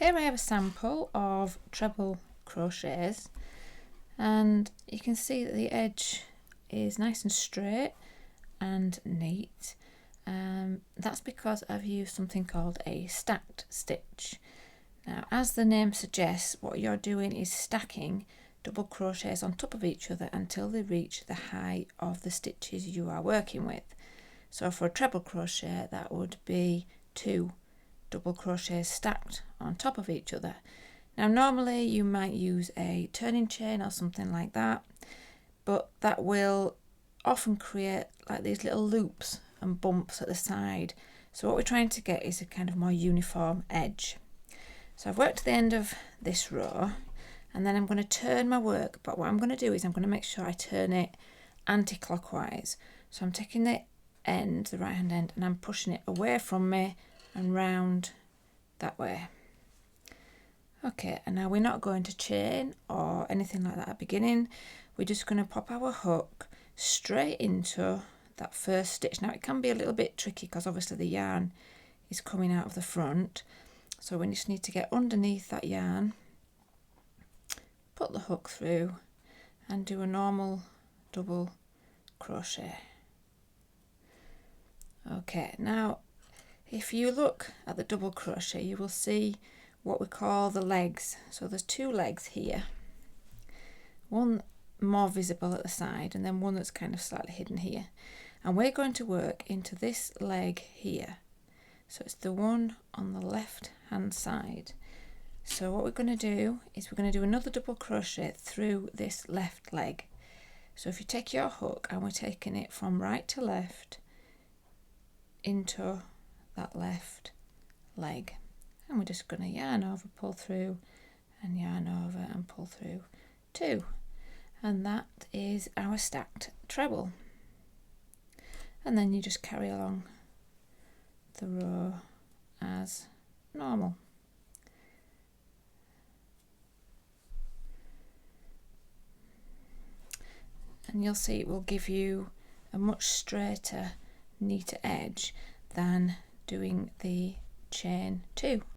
Here I have a sample of treble crochets, and you can see that the edge is nice and straight and neat. That's because I've used something called a stacked stitch. Now, as the name suggests, what you're doing is stacking double crochets on top of each other until they reach the height of the stitches you are working with. So for a treble crochet, that would be 2 double crochets stacked on top of each other. Now normally you might use a turning chain or something like that, but that will often create like these little loops and bumps at the side. So what we're trying to get is a kind of more uniform edge. So I've worked to the end of this row, and then I'm going to turn my work, but what I'm going to do is I'm going to make sure I turn it anti-clockwise. So I'm taking the end, the right hand end, and I'm pushing it away from me and round that way. Okay, and now we're not going to chain or anything like that at the beginning. We're just going to pop our hook straight into that first stitch. Now it can be a little bit tricky because obviously the yarn is coming out of the front, so we just need to get underneath that yarn, put the hook through and do a normal double crochet. Okay, now if you look at the double crochet, you will see what we call the legs. So there's 2 legs here, one more visible at the side and then one that's kind of slightly hidden here, and we're going to work into this leg here. So it's the one on the left hand side. So what we're going to do is we're going to do another double crochet through this left leg. So if you take your hook, and we're taking it from right to left into that left leg, and we're just going to yarn over, pull through, and yarn over and pull through 2, and that is our stacked treble. And then you just carry along the row as normal. And you'll see it will give you a much straighter, neater edge than doing the chain 2.